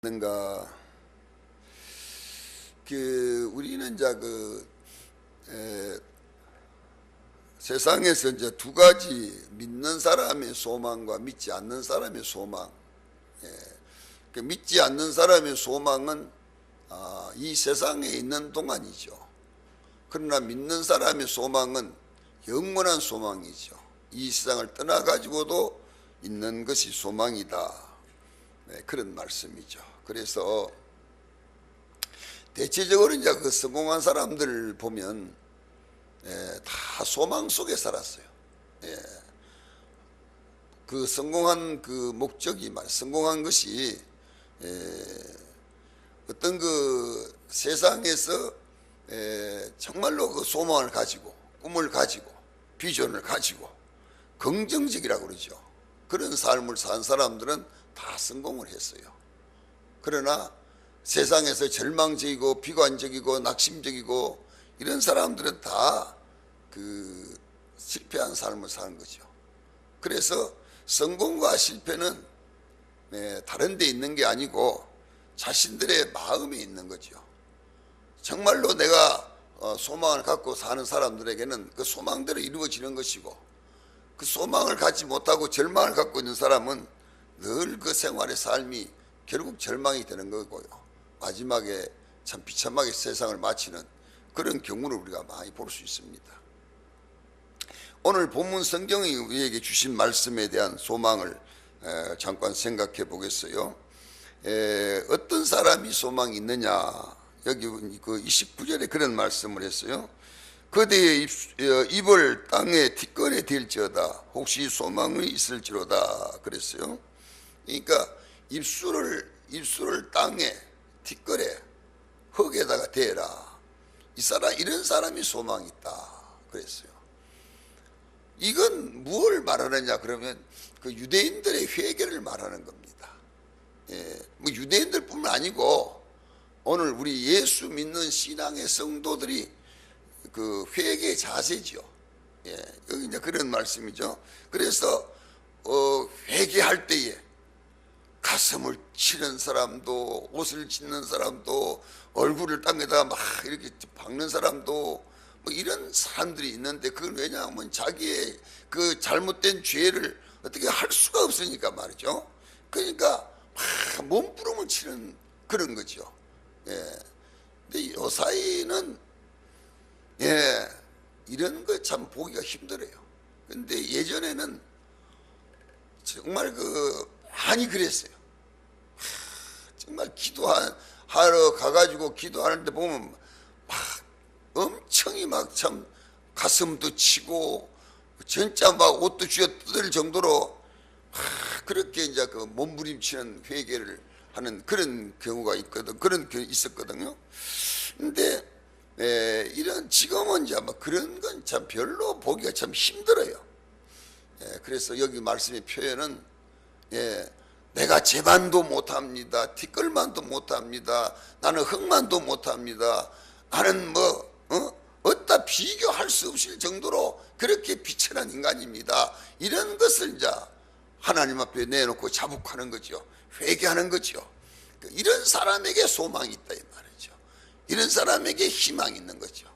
는가 우리는 이제 세상에서 이제 두 가지, 믿는 사람의 소망과 믿지 않는 사람의 소망. 믿지 않는 사람의 소망은 이 세상에 있는 동안이죠. 그러나 믿는 사람의 소망은 영원한 소망이죠. 이 세상을 떠나 가지고도 있는 것이 소망이다. 그런 말씀이죠. 그래서 대체적으로 이제 성공한 사람들을 보면 다 소망 속에 살았어요. 성공한 목적이 성공한 것이 어떤 세상에서 정말로 소망을 가지고, 꿈을 가지고, 비전을 가지고 긍정적이라고 그러죠. 그런 삶을 산 사람들은 다 성공을 했어요. 그러나 세상에서 절망적이고 비관적이고 낙심적이고 이런 사람들은 다 실패한 삶을 사는 거죠. 그래서 성공과 실패는 다른 데 있는 게 아니고 자신들의 마음에 있는 거죠. 정말로 내가 소망을 갖고 사는 사람들에게는 그 소망대로 이루어지는 것이고, 그 소망을 갖지 못하고 절망을 갖고 있는 사람은 늘 그 생활의 삶이 결국 절망이 되는 거고요. 마지막에 참 비참하게 세상을 마치는 그런 경우를 우리가 많이 볼 수 있습니다. 오늘 본문 성경이 우리에게 주신 말씀에 대한 소망을 잠깐 생각해 보겠어요. 어떤 사람이 소망이 있느냐, 여기 29절에 그런 말씀을 했어요. 그대의 입을 땅에 티끌에 댈지어다 혹시 소망이 있을지로다 그랬어요. 그러니까 입술을 땅에 티끌에 흙에다가 대라. 이런 사람이 소망이 있다 그랬어요. 이건 무엇을 말하느냐 그러면 유대인들의 회개를 말하는 겁니다. 뭐 유대인들뿐만 아니고 오늘 우리 예수 믿는 신앙의 성도들이 회개 자세죠. 여기 이제 그런 말씀이죠. 그래서 회개할 때에 가슴을 치는 사람도, 옷을 찢는 사람도, 얼굴을 땅에다 막 이렇게 박는 사람도, 뭐 이런 사람들이 있는데, 그건 왜냐하면 자기의 잘못된 죄를 어떻게 할 수가 없으니까 말이죠. 그러니까 막 몸부림을 치는 그런 거죠. 근데 요 사이는 이런 거 참 보기가 힘들어요. 근데 예전에는 정말 많이 그랬어요. 정말 기도하러 가가지고 기도하는데 보면 막 엄청이 막 참 가슴도 치고 진짜 막 옷도 쥐어 뜯을 정도로 그렇게 이제 몸부림치는 회개를 하는 그런 경우가 있었거든요. 근데 지금은 이제 뭐 그런 건 참 별로 보기가 참 힘들어요. 그래서 여기 말씀의 표현은 내가 제만도 못합니다. 티끌만도 못합니다. 나는 흙만도 못합니다. 나는 어디다 비교할 수 없을 정도로 그렇게 비천한 인간입니다. 이런 것을 이제 하나님 앞에 내놓고 자복하는 거죠. 회개하는 거죠. 이런 사람에게 소망이 있다 이 말이죠. 이런 사람에게 희망이 있는 거죠.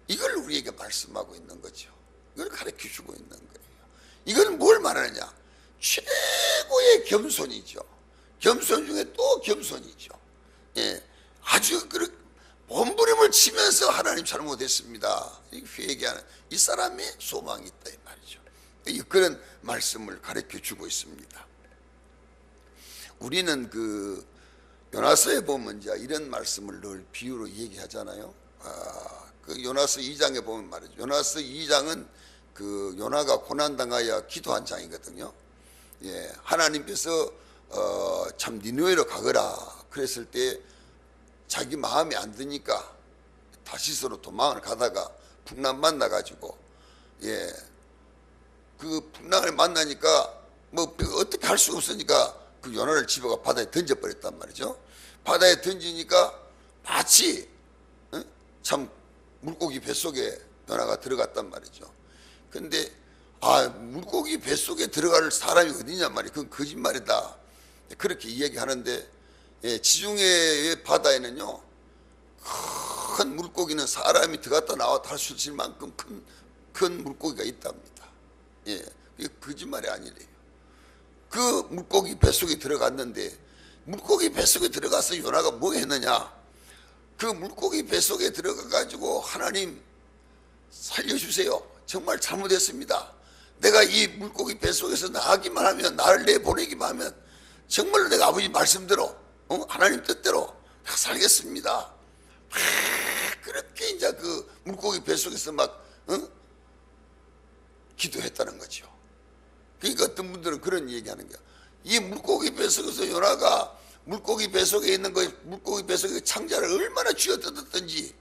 이걸 우리에게 말씀하고 있는 거죠. 이걸 가르쳐 주고 있는 거예요. 이건 뭘 말하느냐? 최고의 겸손이죠. 겸손 중에 또 겸손이죠. 아주 몸부림을 치면서 하나님 잘못했습니다. 회개하는 이 사람의 소망이 있다 이 말이죠. 그런 말씀을 가르쳐 주고 있습니다. 우리는 요나서에 보면 이제 이런 말씀을 늘 비유로 얘기하잖아요. 요나서 2장에 보면 말이죠. 요나서 2장은 요나가 고난당하여 기도한 장이거든요. 하나님께서 참 니느웨로 가거라 그랬을 때 자기 마음에 안 드니까 다시스로 도망을 가다가 풍랑 만나가지고 그 풍랑을 만나니까 뭐 어떻게 할 수가 없으니까 요나를 집어가 바다에 던져버렸단 말이죠. 바다에 던지니까 마치 참 물고기 뱃속에 요나가 들어갔단 말이죠. 근데 물고기 뱃속에 들어갈 사람이 어디냐 말이야. 그건 거짓말이다. 그렇게 이야기하는데, 지중해의 바다에는요 큰 물고기는 사람이 들어갔다 나왔다 할 수 있을 만큼 큰 물고기가 있답니다. 그게 거짓말이 아니래요. 그 물고기 뱃속에 들어갔는데, 물고기 뱃속에 들어가서 요나가 뭐 했느냐, 그 물고기 뱃속에 들어가 가지고 하나님 살려주세요, 정말 잘못했습니다, 내가 이 물고기 뱃속에서 나가기만 하면, 나를 내보내기만 하면 정말로 내가 아버지 말씀대로 하나님 뜻대로 다 살겠습니다. 그렇게 이제 그 물고기 뱃속에서 막 기도했다는 거죠. 그러니까 어떤 분들은 그런 얘기하는 거야. 이 물고기 뱃속에서 요나가 물고기 뱃속에 있는 거, 물고기 뱃속에 창자를 얼마나 쥐어뜯었던지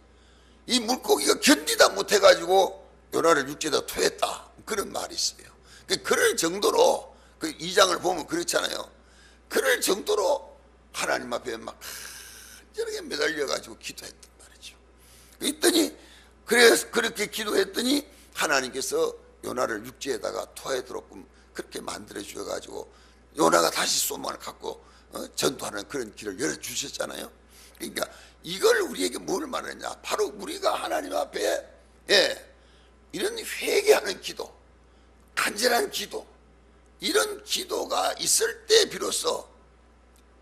이 물고기가 견디다 못해가지고 요나를 육지에다 토했다, 그런 말이 있어요. 그럴 정도로, 그 2장을 보면 그렇잖아요. 그럴 정도로 하나님 앞에 막 저렇게 매달려가지고 기도했단 말이죠. 그랬더니, 그래서 그렇게 기도했더니 하나님께서 요나를 육지에다가 토하도록 그렇게 만들어 주셔가지고 요나가 다시 소망을 갖고 전도하는 그런 길을 열어주셨잖아요. 그러니까 이걸 우리에게 뭘 말하느냐, 바로 우리가 하나님 앞에 이런 회개하는 기도, 간절한 기도, 이런 기도가 있을 때 비로소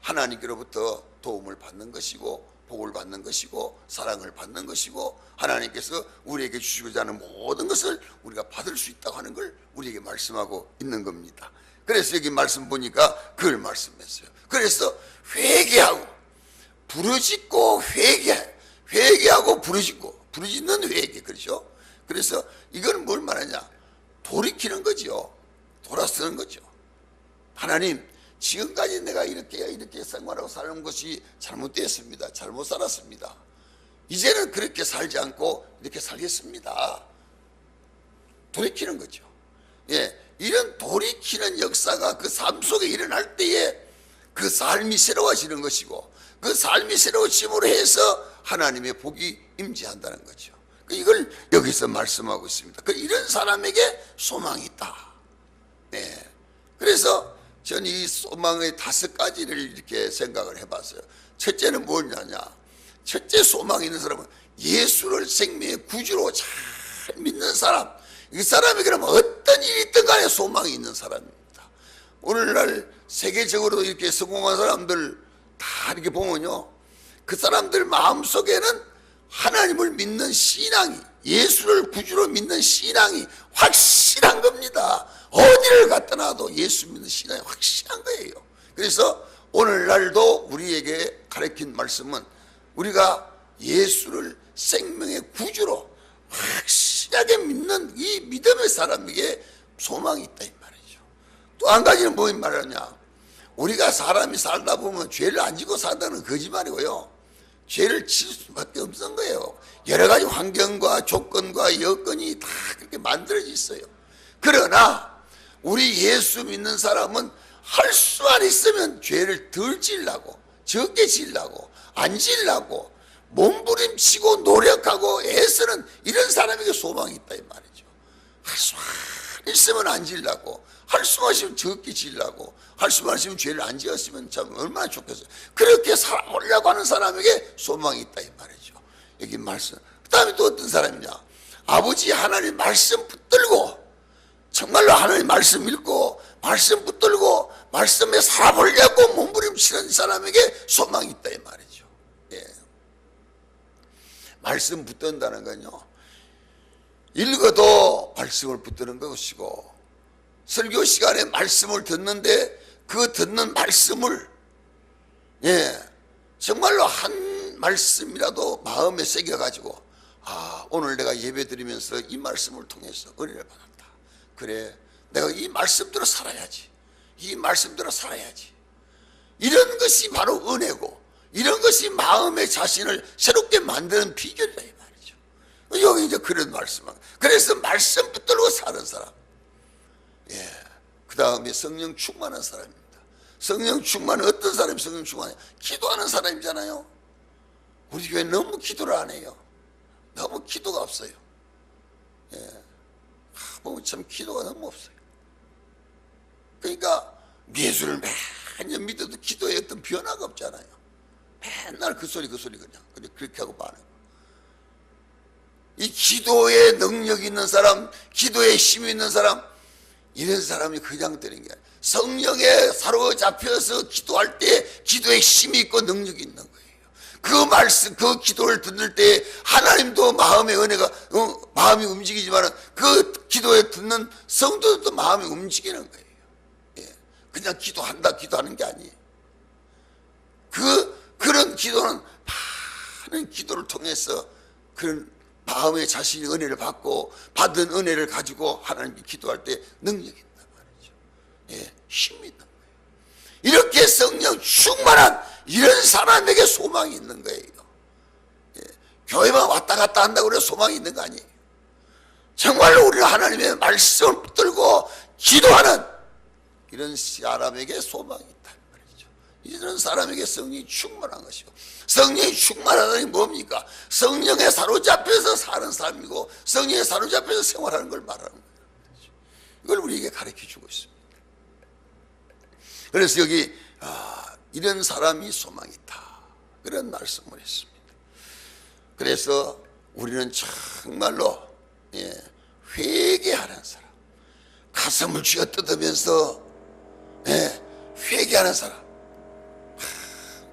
하나님께로부터 도움을 받는 것이고 복을 받는 것이고 사랑을 받는 것이고 하나님께서 우리에게 주시고자 하는 모든 것을 우리가 받을 수 있다고 하는 걸 우리에게 말씀하고 있는 겁니다. 그래서 여기 말씀 보니까 그걸 말씀했어요. 그래서 회개하고 부르짖고 회개하고 부르짖고, 부르짖는 회개, 그렇죠? 그래서 이건 뭘 말하냐, 돌이키는 거죠. 돌아서는 거죠. 하나님, 지금까지 내가 이렇게 생활하고 사는 것이 잘못되었습니다. 잘못 살았습니다. 이제는 그렇게 살지 않고 이렇게 살겠습니다. 돌이키는 거죠. 이런 돌이키는 역사가 그 삶 속에 일어날 때에 그 삶이 새로워지는 것이고, 그 삶이 새로워짐으로 해서 하나님의 복이 임재한다는 거죠. 이걸 여기서 말씀하고 있습니다. 이런 사람에게 소망이 있다. 그래서 저는 이 소망의 5가지를 이렇게 생각을 해봤어요. 첫째는 뭐냐냐, 첫째 소망이 있는 사람은 예수를 생명의 구주로 잘 믿는 사람, 이 사람에게는 어떤 일이 있든 간에 소망이 있는 사람입니다. 오늘날 세계적으로 이렇게 성공한 사람들 다 이렇게 보면요, 그 사람들 마음속에는 하나님을 믿는 신앙이, 예수를 구주로 믿는 신앙이 확실한 겁니다. 어디를 갖다 놔도 예수 믿는 신앙이 확실한 거예요. 그래서 오늘날도 우리에게 가르친 말씀은 우리가 예수를 생명의 구주로 확실하게 믿는 이 믿음의 사람에게 소망이 있다, 이 말이죠. 또 한 가지는 뭐 말하냐, 우리가 사람이 살다 보면 죄를 안 지고 산다는 거짓말이고요, 죄를 질 수밖에 없는 거예요. 여러 가지 환경과 조건과 여건이 다 그렇게 만들어져 있어요. 그러나 우리 예수 믿는 사람은 할 수만 있으면 죄를 덜 지으려고, 적게 지으려고, 안 지으려고 몸부림치고 노력하고 애쓰는 이런 사람에게 소망이 있다, 이 말이죠. 할 수만 있으면 안 지으려고, 할 수만 있으면 적게 지으려고, 할 수만 있으면 죄를 안 지었으면 참 얼마나 좋겠어요. 그렇게 살아보려고 하는 사람에게 소망이 있다, 이 말이죠. 여기 말씀. 그 다음에 또 어떤 사람이냐, 아버지 하나님 말씀 붙들고 정말로 하나님 말씀 읽고 말씀 붙들고 말씀에 살아보려고 몸부림치는 사람에게 소망이 있다, 이 말이죠. 말씀 붙든다는 건요, 읽어도 말씀을 붙드는 것이고, 설교 시간에 말씀을 듣는데 그 듣는 말씀을 정말로 한 말씀이라도 마음에 새겨가지고, 아, 오늘 내가 예배 드리면서 이 말씀을 통해서 은혜를 받았다. 그래, 내가 이 말씀대로 살아야지. 이 말씀대로 살아야지. 이런 것이 바로 은혜고, 이런 것이 마음의 자신을 새롭게 만드는 비결이다, 이 말이죠. 여기 이제 그런 말씀을. 그래서 말씀 붙들고 사는 사람. 그 다음에 성령 충만한 사람입니다. 성령 충만은 어떤 사람이 성령 충만해요? 기도하는 사람이잖아요. 우리 교회 너무 기도를 안 해요. 너무 기도가 없어요. 보면 참 기도가 너무 없어요. 그러니까 예수를 몇 년 믿어도 기도에 어떤 변화가 없잖아요. 맨날 그 소리 그냥 그렇게 하고 마는 거예요. 이 기도에 능력 있는 사람, 기도에 힘이 있는 사람, 이런 사람이 그냥 되는 게 아니에요. 성령에 사로잡혀서 기도할 때 기도에 힘이 있고 능력이 있는 거예요. 그 말씀, 그 기도를 듣는 때 하나님도 마음의 은혜가 마음이 움직이지만 그 기도에 듣는 성도들도 마음이 움직이는 거예요. 예. 그냥 기도하는 게 아니에요. 그런 기도는 많은 기도를 통해서 그런 마음의 자신이 은혜를 받고 받은 은혜를 가지고 하나님께 기도할 때 능력이 있단 말이죠. 예, 힘이 있는 거예요. 이렇게 성령 충만한 이런 사람에게 소망이 있는 거예요. 예, 교회만 왔다 갔다 한다고 해서 소망이 있는 거 아니에요. 정말로 우리는 하나님의 말씀을 붙들고 기도하는 이런 사람에게 소망이 있다 말이죠. 이런 사람에게 성령이 충만한 것이고, 성령이 충만하다니 뭡니까? 성령에 사로잡혀서 사는 사람이고 성령에 사로잡혀서 생활하는 걸 말하는 거예요. 이걸 우리에게 가르쳐 주고 있습니다. 그래서 여기 이런 사람이 소망이 있다, 그런 말씀을 했습니다. 그래서 우리는 정말로 회개하는 사람, 가슴을 쥐어뜯으면서 회개하는 사람,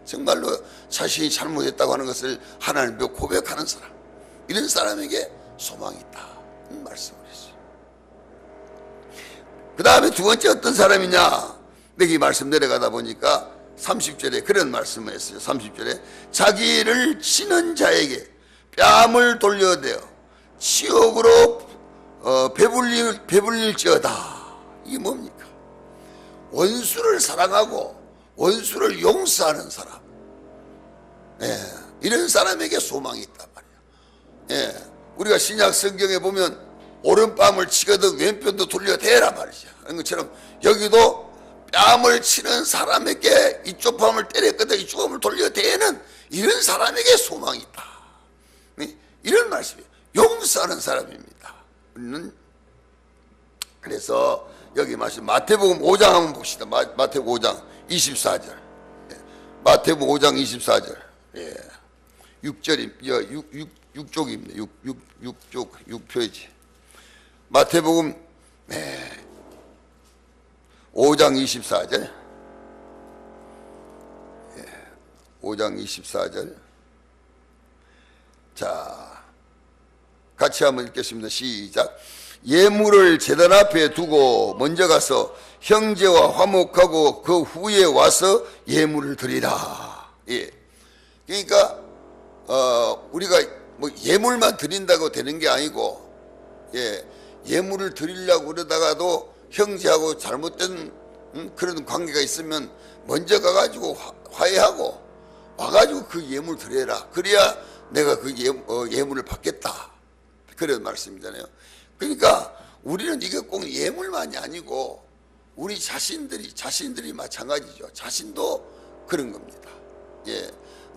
정말로 자신이 잘못했다고 하는 것을 하나님 앞에 고백하는 사람, 이런 사람에게 소망이 있다 말씀을 했어요. 그 다음에 두 번째 어떤 사람이냐, 내가 말씀 내려가다 보니까 30절에 그런 말씀을 했어요. 30절에 자기를 치는 자에게 뺨을 돌려대어 치욕으로 배불릴지어다. 이게 뭡니까? 원수를 사랑하고 원수를 용서하는 사람, 이런 사람에게 소망이 있단 말이에요. 우리가 신약 성경에 보면 오른뺨을 치거든 왼편도 돌려대란 말이죠. 그런 것처럼 여기도 뺨을 치는 사람에게 이쪽 뺨을 때렸거든 이쪽 뺨을 돌려대는 이런 사람에게 소망이 있다, 이런 말씀이에요. 용서하는 사람입니다. 우리는 그래서 여기 말씀 마태복음 5장 한번 봅시다. 마태복음 5장 24절. 마태복음 5장 24절. 6절입니다. 6쪽입니다. 6쪽 6표지. 마태복음 5장 24절. 5장 24절. 자, 같이 한번 읽겠습니다. 시작. 예물을 제단 앞에 두고 먼저 가서 형제와 화목하고 그 후에 와서 예물을 드리라. 그러니까 우리가 뭐 예물만 드린다고 되는 게 아니고, 예물을 드리려고 그러다가도 형제하고 잘못된 그런 관계가 있으면 먼저 가가지고 화해하고 와가지고 그 예물 드려라. 그래야 내가 그 예물을 받겠다, 그런 말씀이잖아요. 그러니까 우리는 이게 꼭 예물만이 아니고 우리 자신들이 마찬가지죠. 자신도 그런 겁니다.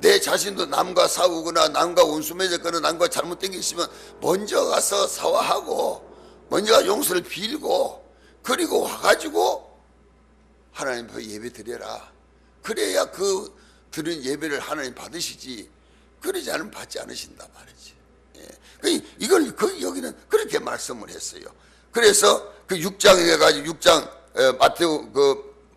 내 자신도 남과 싸우거나 남과 원수 맺었거나 남과 잘못된 게 있으면 먼저 가서 사과하고 먼저 용서를 빌고 그리고 와가지고 하나님 앞에 예배 드려라. 그래야 그 드린 예배를 하나님 받으시지, 그러지 않으면 받지 않으신다 말이지. 이걸 여기는 그렇게 말씀을 했어요. 그래서 그 6장에 가지고 6장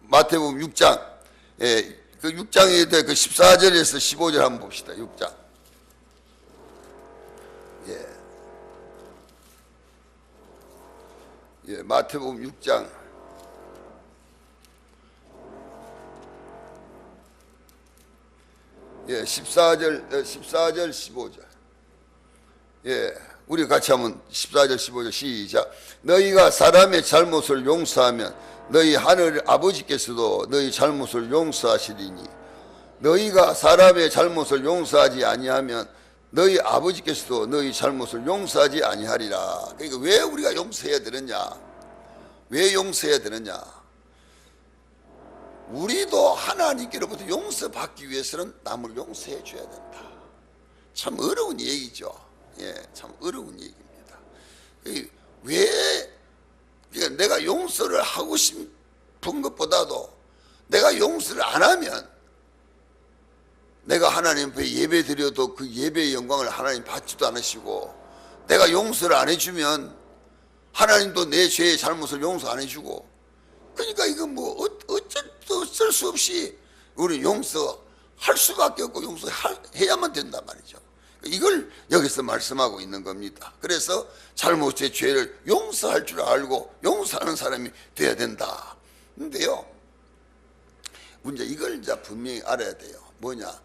마태복음 6장 그 6장에 그 14절에서 15절 한번 봅시다. 6장. 마태복음 6장 14절 15절. 우리 같이 한번 14절 15절 시작. 너희가 사람의 잘못을 용서하면 너희 하늘 아버지께서도 너희 잘못을 용서하시리니 너희가 사람의 잘못을 용서하지 아니하면 너희 아버지께서도 너희 잘못을 용서하지 아니하리라. 그러니까 왜 우리가 용서해야 되느냐? 왜 용서해야 되느냐? 우리도 하나님께로부터 용서받기 위해서는 남을 용서해 줘야 된다. 참 어려운 얘기죠. 참 어려운 얘기입니다. 왜 그러니까 내가 용서를 하고 싶은 것보다도 내가 용서를 안 하면 내가 하나님 앞에 예배 드려도 그 예배의 영광을 하나님 받지도 않으시고, 내가 용서를 안 해주면 하나님도 내 죄의 잘못을 용서 안 해주고, 그러니까 이건 뭐 어쩔 수 없이 우리 용서할 수밖에 없고 용서해야만 된단 말이죠. 이걸 여기서 말씀하고 있는 겁니다. 그래서 잘못의 죄를 용서할 줄 알고 용서하는 사람이 돼야 된다. 근데요, 문제 이걸 이제 분명히 알아야 돼요. 뭐냐,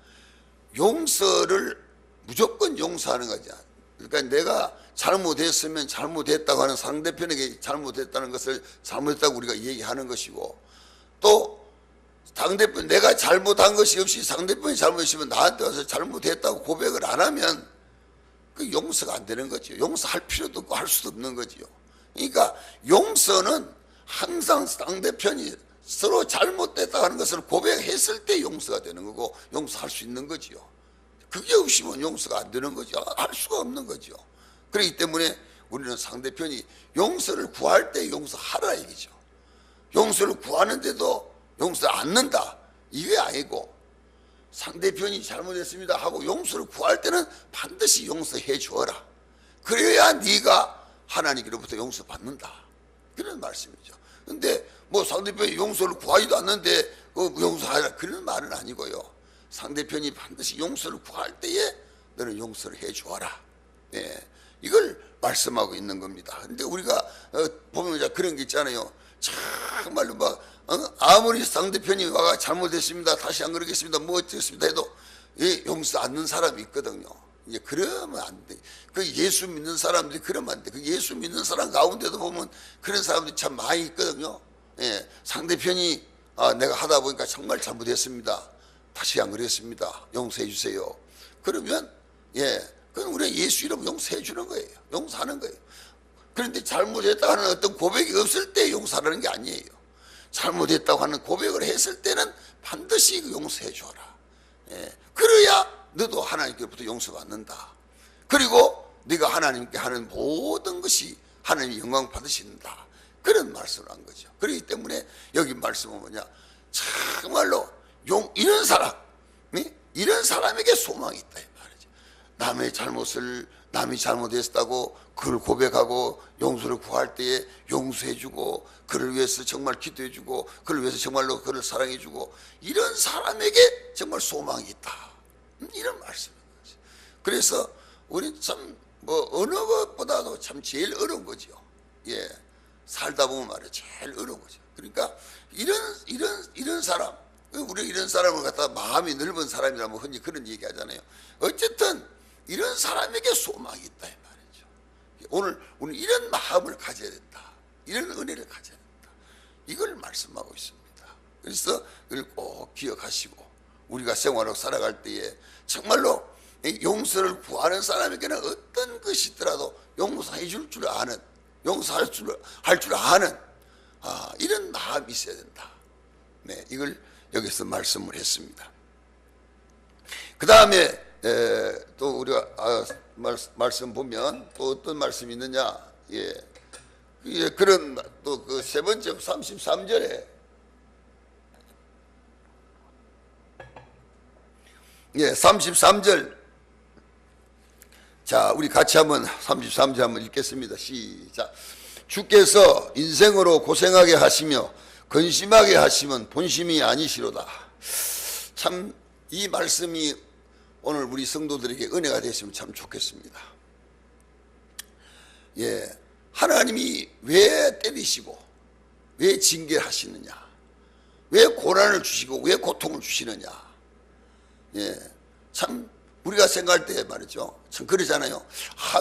용서를 무조건 용서하는 거죠. 그러니까 내가 잘못했으면 잘못했다고 하는 상대편에게 잘못했다는 것을 잘못했다고 우리가 얘기하는 것이고, 또 상대편 내가 잘못한 것이 없이 상대편이 잘못했으면 나한테 와서 잘못했다고 고백을 안 하면 그 용서가 안 되는 거죠. 용서할 필요도 없고 할 수도 없는 거죠. 그러니까 용서는 항상 상대편이 서로 잘못됐다고 하는 것을 고백했을 때 용서가 되는 거고 용서할 수 있는 거지요. 그게 없으면 용서가 안 되는 거죠. 할 수가 없는 거죠. 그렇기 때문에 우리는 상대편이 용서를 구할 때 용서하라 얘기죠. 용서를 구하는데도 용서 않는다 이게 아니고, 상대편이 잘못했습니다 하고 용서를 구할 때는 반드시 용서해 주어라. 그래야 네가 하나님께로부터 용서받는다, 그런 말씀이죠. 근데 뭐 상대편이 용서를 구하지도 않는데 용서하라 그런 말은 아니고요. 상대편이 반드시 용서를 구할 때에 너는 용서를 해 주어라. 예, 이걸 말씀하고 있는 겁니다. 근데 우리가 보면 그런 게 있잖아요. 정말로 막 아무리 상대편이 와가 잘못했습니다, 다시 안 그러겠습니다, 뭐 어쩌겠습니다 해도 용서 않는 사람이 있거든요. 이제 그러면 안 돼. 그 예수 믿는 사람들이 그러면 안 돼. 그 예수 믿는 사람 가운데도 보면 그런 사람들이 참 많이 있거든요. 예, 상대편이 내가 하다 보니까 정말 잘못했습니다, 다시 안 그랬습니다, 용서해 주세요. 그러면 그건 우리가 예수 이름 용서해 주는 거예요. 용서하는 거예요. 그런데 잘못했다고 하는 어떤 고백이 없을 때 용서하는 게 아니에요. 잘못했다고 하는 고백을 했을 때는 반드시 용서해 줘라. 그래야 너도 하나님께로부터 용서받는다. 그리고 네가 하나님께 하는 모든 것이 하나님의 영광 받으신다, 그런 말씀을 한 거죠. 그렇기 때문에 여기 말씀은 뭐냐, 정말로 이런 사람, 이런 사람에게 소망이 있다 이 말이죠. 남의 잘못을 남이 잘못했다고 그를 고백하고 용서를 구할 때에 용서해주고, 그를 위해서 정말 기도해주고, 그를 위해서 정말로 그를 사랑해주고, 이런 사람에게 정말 소망이 있다, 이런 말씀인 거죠. 그래서 우리 참 어느 것보다도 참 제일 어려운 거죠. 살다 보면 말이에요, 제일 어려운 거죠. 그러니까 이런 사람, 우리 이런 사람을 갖다가 마음이 넓은 사람이라면 흔히 그런 얘기 하잖아요. 어쨌든 이런 사람에게 소망이 있다 이 말이죠. 오늘 우리는 이런 마음을 가져야 된다, 이런 은혜를 가져야 된다, 이걸 말씀하고 있습니다. 그래서 이걸 꼭 기억하시고 우리가 생활하고 살아갈 때에 정말로 용서를 구하는 사람에게는 어떤 것이 있더라도 용서해 줄 줄 아는, 용서할 줄 아는 이런 마음이 있어야 된다. 이걸 여기서 말씀을 했습니다. 그 다음에 또 우리가 말씀 보면 또 어떤 말씀이 있느냐, 그런 또 그 세 번째 33절에 33절, 자 우리 같이 한번 33절 한번 읽겠습니다. 시작. 주께서 인생으로 고생하게 하시며 근심하게 하시면 본심이 아니시로다. 참 이 말씀이 오늘 우리 성도들에게 은혜가 되시면 참 좋겠습니다. 하나님이 왜 때리시고 왜 징계하시느냐, 왜 고난을 주시고 왜 고통을 주시느냐, 참 우리가 생각할 때 말이죠, 참 그러잖아요.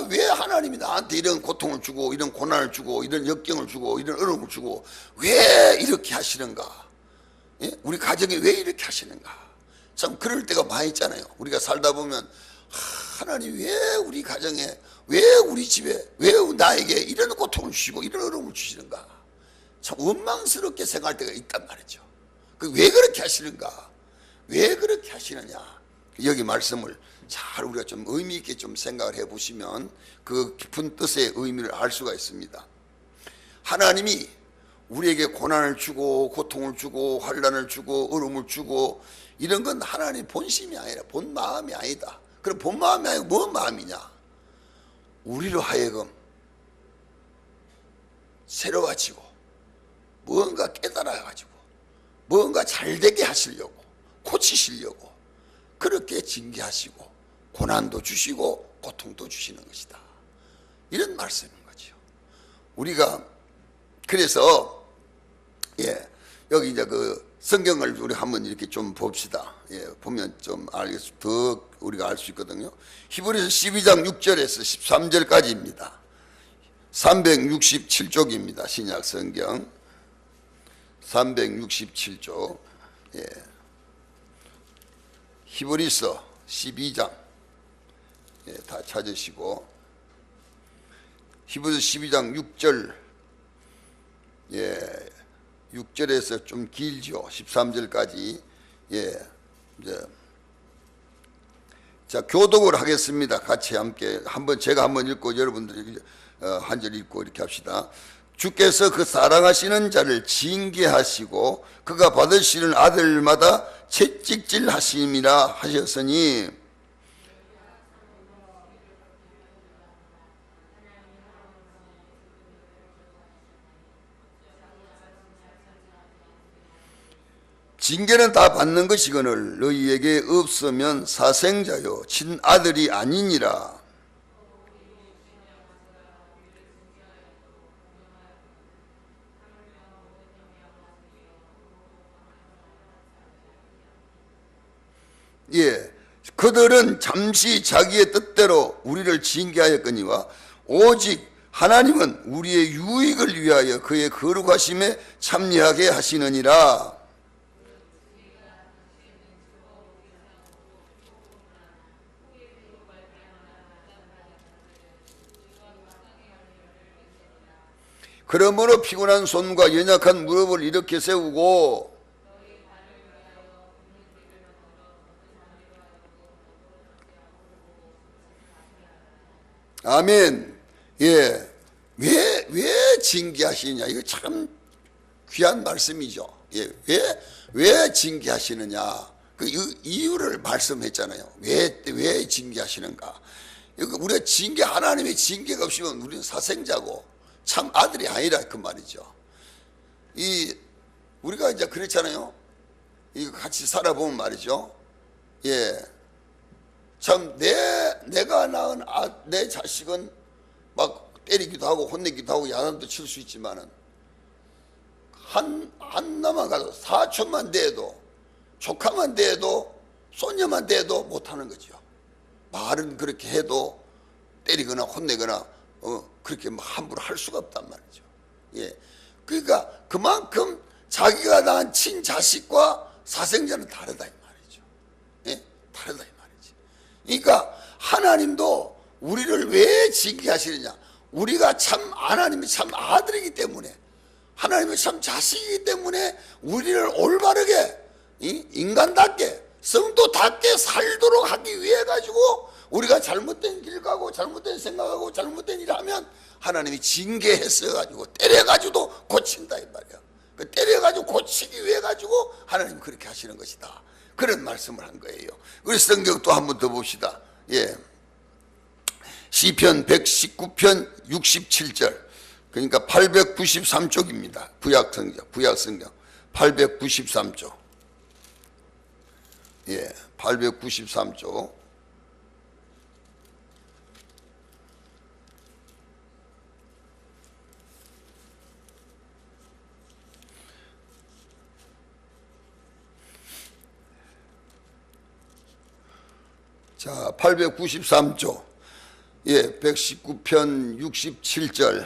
왜 하나님이 나한테 이런 고통을 주고 이런 고난을 주고 이런 역경을 주고 이런 어려움을 주고 왜 이렇게 하시는가, 우리 가정에 왜 이렇게 하시는가, 참 그럴 때가 많이 있잖아요. 우리가 살다 보면 하나님 왜 우리 가정에, 왜 우리 집에, 왜 나에게 이런 고통을 주시고 이런 어려움을 주시는가, 참 원망스럽게 생각할 때가 있단 말이죠. 왜 그렇게 하시는가, 왜 그렇게 하시느냐, 여기 말씀을 잘 우리가 좀 의미 있게 좀 생각을 해 보시면 그 깊은 뜻의 의미를 알 수가 있습니다. 하나님이 우리에게 고난을 주고 고통을 주고 환난을 주고 어려움을 주고 이런 건 하나님 본심이 아니라 본 마음이 아니다. 그럼 본 마음이 아니고 뭔 마음이냐? 우리로 하여금 새로워지고 무언가 깨달아가지고 무언가 잘되게 하시려고 고치시려고 그렇게 징계하시고 고난도 주시고 고통도 주시는 것이다. 이런 말씀인 거죠. 우리가 그래서 여기 이제 그 성경을 우리 한번 이렇게 좀 봅시다. 보면 좀 더 우리가 알 수 있거든요. 히브리서 12장 6절에서 13절까지입니다. 367쪽입니다. 신약 성경 367쪽. 히브리서 12장 다 찾으시고 히브리서 12장 6절 6절에서 좀 길죠. 13절까지. 자, 교독을 하겠습니다. 같이 함께 제가 한번 읽고 여러분들이 한 절 읽고 이렇게 합시다. 주께서 그 사랑하시는 자를 징계하시고 그가 받으시는 아들마다 채찍질 하심이라 하셨으니 징계는 다 받는 것이거늘 너희에게 없으면 사생자요 친아들이 아니니라. 그들은 잠시 자기의 뜻대로 우리를 징계하였거니와 오직 하나님은 우리의 유익을 위하여 그의 거룩하심에 참여하게 하시느니라. 그러므로 피곤한 손과 연약한 무릎을 일으켜 세우고 아멘. 왜 징계하시느냐? 이거 참 귀한 말씀이죠. 왜 징계하시느냐? 그 이유를 말씀했잖아요. 왜 징계하시는가? 우리가 하나님의 징계가 없으면 우리는 사생자고 참 아들이 아니라 그 말이죠. 우리가 이제 그렇잖아요. 이거 같이 살아보면 말이죠. 참 내가 낳은 내 자식은 막 때리기도 하고 혼내기도 하고 야단도 칠 수 있지만은 한 놈만 가도 사촌만 돼도 조카만 돼도 손녀만 돼도 못하는 거죠. 말은 그렇게 해도 때리거나 혼내거나 그렇게 함부로 할 수가 없단 말이죠. 그러니까 그만큼 자기가 낳은 친자식과 사생자는 다르다 이 말이죠. 다르다 이 말이지. 그러니까 하나님도 우리를 왜 징계하시느냐? 우리가 참 하나님이 참 아들이기 때문에 하나님이 참 자식이기 때문에 우리를 올바르게 인간답게 성도답게 살도록 하기 위해 가지고 우리가 잘못된 길 가고 잘못된 생각하고 잘못된 일을 하면 하나님이 징계했어 가지고 때려 가지고도 고친다 이 말이야. 그 때려 가지고 고치기 위해 가지고 하나님 그렇게 하시는 것이다. 그런 말씀을 한 거예요. 우리 성경 또 한 번 더 봅시다. 시편 119편 67절. 그러니까 893쪽입니다. 구약 성경 893쪽. 893쪽. 자, 893조. 119편 67절.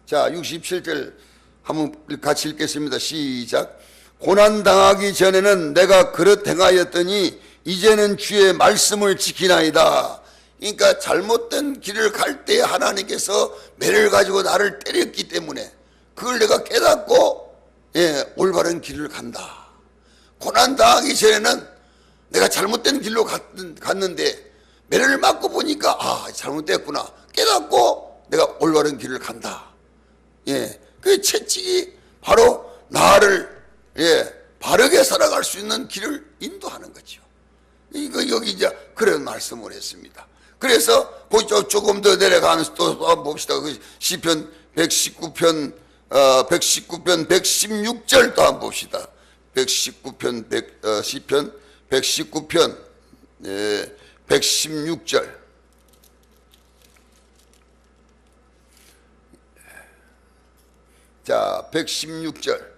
자, 67절 한번 같이 읽겠습니다. 시작. 고난당하기 전에는 내가 그릇 행하였더니 이제는 주의 말씀을 지키나이다. 그러니까 잘못된 길을 갈 때 하나님께서 매를 가지고 나를 때렸기 때문에 그걸 내가 깨닫고 올바른 길을 간다. 고난당하기 전에는 내가 잘못된 길로 갔는데 매를 맞고 보니까 잘못됐구나 깨닫고 내가 올바른 길을 간다. 그 채찍이 바로 나를 바르게 살아갈 수 있는 길을 인도하는 거죠. 이거 여기 이제 그런 말씀을 했습니다. 그래서 조금 더 내려가면서 또 봅시다. 그 시편 119편 116절 또 한번 봅시다. 119편 시편 119편 116절. 자, 116절.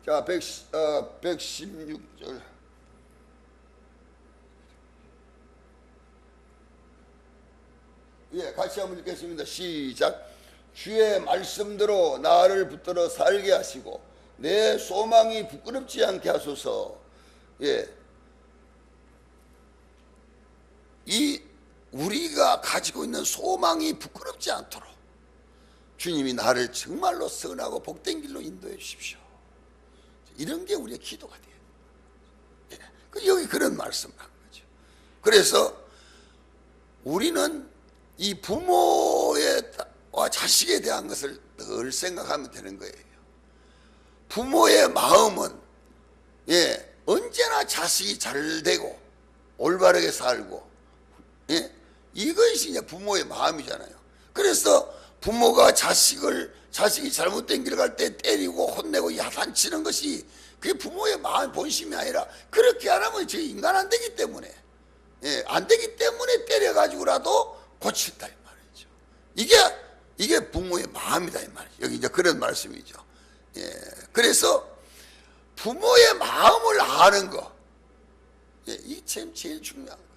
자, 116절. 같이 한번 읽겠습니다. 시작. 주의 말씀대로 나를 붙들어 살게 하시고 내 소망이 부끄럽지 않게 하소서. 이 우리가 가지고 있는 소망이 부끄럽지 않도록 주님이 나를 정말로 선하고 복된 길로 인도해 주십시오. 이런 게 우리의 기도가 돼요. 여기 그런 말씀을 한 거죠. 그래서 우리는 이 부모와 자식에 대한 것을 늘 생각하면 되는 거예요. 부모의 마음은 언제나 자식이 잘 되고 올바르게 살고 이것이 이제 부모의 마음이잖아요. 그래서 부모가 자식이 잘못된 길을 갈 때 때리고 혼내고 야단치는 것이 그게 부모의 마음 본심이 아니라 그렇게 안 하면 저 인간 안 되기 때문에 안 되기 때문에 때려가지고라도 고친다 이 말이죠. 이게 부모의 마음이다 이 말이죠. 여기 이제 그런 말씀이죠. 그래서 부모의 마음을 아는 거 이게 참 제일 중요한 거예요.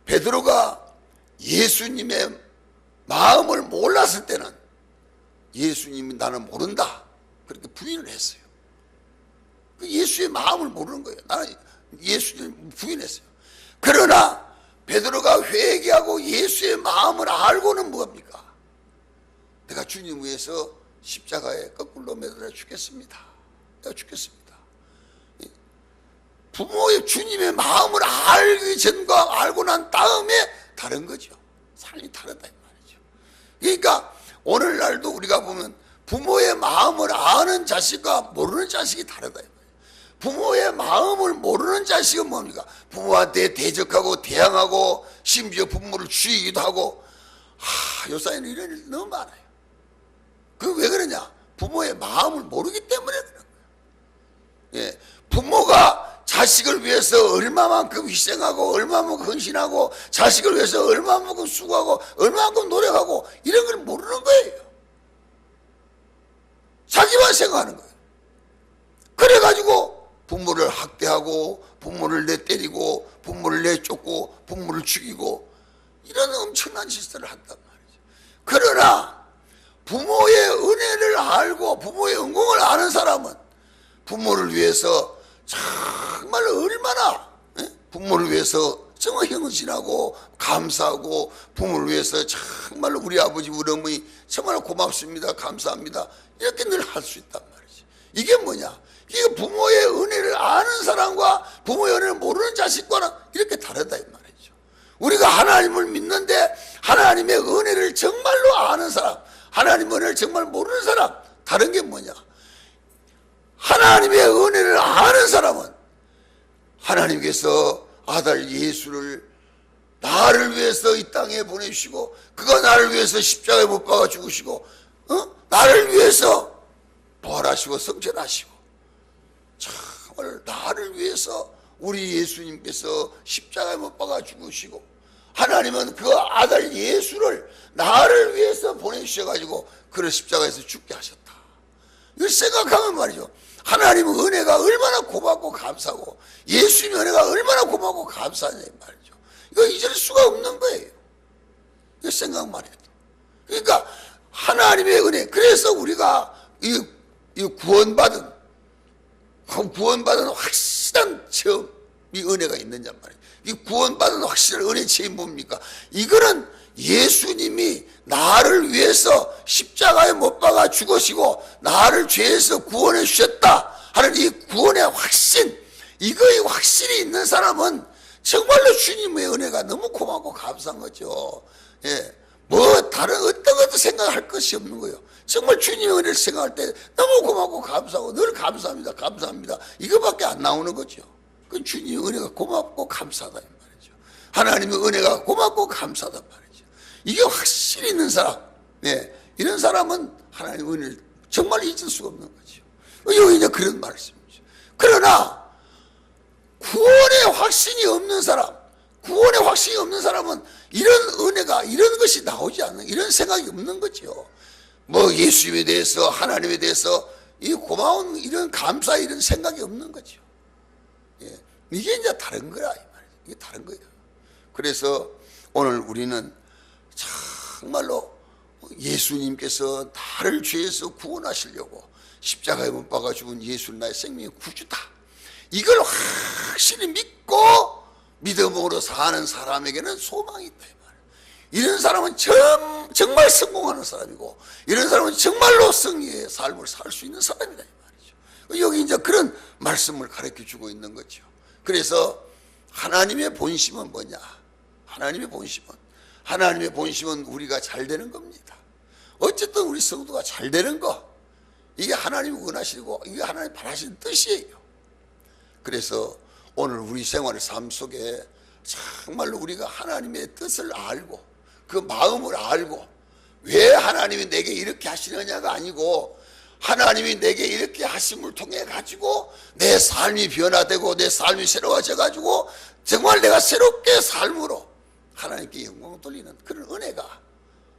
베드로가 예수님의 마음을 몰랐을 때는 예수님이 나는 모른다 그렇게 부인을 했어요. 예수의 마음을 모르는 거예요. 나는 예수님을 부인했어요. 그러나 베드로가 회개하고 예수의 마음을 알고는 뭡니까? 내가 주님 위해서 십자가에 거꾸로 매달려 죽겠습니다. 내가 죽겠습니다. 부모의 주님의 마음을 알기 전과 알고 난 다음에 다른 거죠. 삶이 다르다 이 말이죠. 그러니까 오늘날도 우리가 보면 부모의 마음을 아는 자식과 모르는 자식이 다르다 이 말이에요. 부모의 마음을 모르는 자식은 뭡니까? 부모한테 대적하고 대항하고 심지어 부모를 죽이기도 하고 요사이는 이런 일 너무 많아요. 그 왜 그러냐? 부모의 마음을 모르기 때문에 그런 거예요. 부모가 자식을 위해서 얼마만큼 희생하고 얼마만큼 헌신하고 자식을 위해서 얼마만큼 수고하고 얼마만큼 노력하고 이런 걸 모르는 거예요. 자기만 생각하는 거예요. 그래가지고 부모를 학대하고 부모를 내때리고 부모를 내쫓고 부모를 죽이고 이런 엄청난 짓을 한단 말이죠. 그러나 부모의 은혜를 알고 부모의 은공을 아는 사람은 부모를 위해서 정말 얼마나 부모를 위해서 정말 헌신하고 감사하고 부모를 위해서 정말 우리 아버지 우리 어머니 정말 고맙습니다 감사합니다 이렇게 늘 할 수 있단 말이지. 이게 뭐냐? 이게 부모의 은혜를 아는 사람과 부모의 은혜를 모르는 자식과는 이렇게 다르다 이 말이죠. 우리가 하나님을 믿는데 하나님의 은혜를 정말로 아는 사람 하나님의 은혜를 정말 모르는 사람 다른 게 뭐냐? 하나님의 은혜를 아는 사람은 하나님께서 아들 예수를 나를 위해서 이 땅에 보내주시고 그가 나를 위해서 십자가에 못 박아 죽으시고 나를 위해서 부활하시고 성전하시고 정말 나를 위해서 우리 예수님께서 십자가에 못 박아 죽으시고 하나님은 그 아들 예수를 나를 위해서 보내주셔가지고 그를 십자가에서 죽게 하셨다. 이걸 생각하면 말이죠. 하나님의 은혜가 얼마나 고맙고 감사하고 예수님의 은혜가 얼마나 고맙고 감사하냐 말이죠. 이거 잊을 수가 없는 거예요. 이거 생각만 해도. 그러니까 하나님의 은혜. 그래서 우리가 이 구원받은 확실한 체험, 이 은혜가 있느냐 말이에요. 이 구원받은 확실한 은혜 체험이 뭡니까? 이거는 예수님이 나를 위해서 십자가에 못 박아 죽으시고 나를 죄에서 구원해 주셨다 하는 이 구원의 확신, 이거의 확신이 있는 사람은 정말로 주님의 은혜가 너무 고맙고 감사한 거죠. 예, 뭐 다른 어떤 것도 생각할 것이 없는 거예요. 정말 주님의 은혜를 생각할 때 너무 고맙고 감사하고 늘 감사합니다, 감사합니다. 이거밖에 안 나오는 거죠. 그 주님의 은혜가 고맙고 감사하다 이 말이죠. 하나님의 은혜가 고맙고 감사하단 말이죠. 이게 확실히 있는 사람, 예, 이런 사람은 하나님의 은혜를 정말 잊을 수가 없는 거죠. 여기 이제 그런 말씀이죠. 그러나 구원의 확신이 없는 사람, 구원의 확신이 없는 사람은 이런 은혜가, 이런 것이 나오지 않는, 이런 생각이 없는 거죠. 뭐 예수님에 대해서, 하나님에 대해서 이 고마운 이런 감사, 이런 생각이 없는 거죠. 예, 이게 이제 다른 거라 이 말이에요. 이게 다른 거예요. 그래서 오늘 우리는 정말로 예수님께서 나를 죄에서 구원하시려고 십자가에 못 박아 죽은 예수는 나의 생명의 구주다, 이걸 확실히 믿고 믿음으로 사는 사람에게는 소망이 있다 이 말이에요. 이런 사람은 정말 성공하는 사람이고, 이런 사람은 정말로 승리의 삶을 살 수 있는 사람이다 이 말이죠. 여기 이제 그런 말씀을 가르쳐 주고 있는 거죠. 그래서 하나님의 본심은 뭐냐? 하나님의 본심은 우리가 잘 되는 겁니다. 어쨌든 우리 성도가 잘 되는 거, 이게 하나님이 원하시고 이게 하나님 바라시는 뜻이에요. 그래서 오늘 우리 생활의 삶 속에 정말로 우리가 하나님의 뜻을 알고 그 마음을 알고, 왜 하나님이 내게 이렇게 하시느냐가 아니고 하나님이 내게 이렇게 하심을 통해 가지고 내 삶이 변화되고 내 삶이 새로워져 가지고 정말 내가 새롭게 삶으로 하나님께 영광을 돌리는 그런 은혜가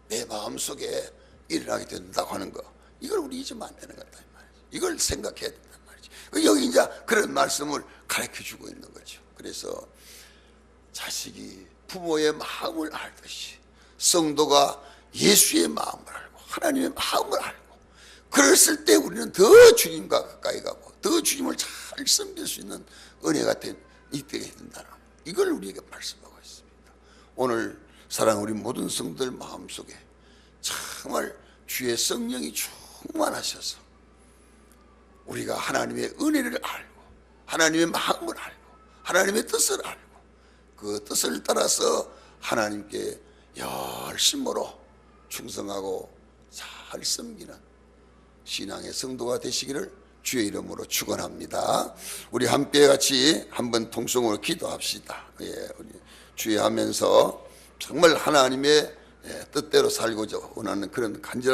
내 마음속에 일어나게 된다고 하는 거, 이걸 우리 잊으면 안 되는 거다 이 말이죠. 이걸 생각해야 된단 말이죠. 여기 이제 그런 말씀을 가르쳐 주고 있는 거죠. 그래서 자식이 부모의 마음을 알듯이 성도가 예수의 마음을 알고 하나님의 마음을 알고, 그랬을 때 우리는 더 주님과 가까이 가고 더 주님을 잘 섬길 수 있는 은혜가 있게 된다는, 이걸 우리에게 말씀하고 있습니다. 오늘 사랑 우리 모든 성도들 마음속에 정말 주의 성령이 충만하셔서 우리가 하나님의 은혜를 알고 하나님의 마음을 알고 하나님의 뜻을 알고 그 뜻을 따라서 하나님께 열심으로 충성하고 잘 섬기는 신앙의 성도가 되시기를 주의 이름으로 축원합니다. 우리 함께 같이 한번 통성으로 기도합시다. 예, 우리 주의하면서 정말 하나님의 뜻대로 살고자 원하는 그런 간절한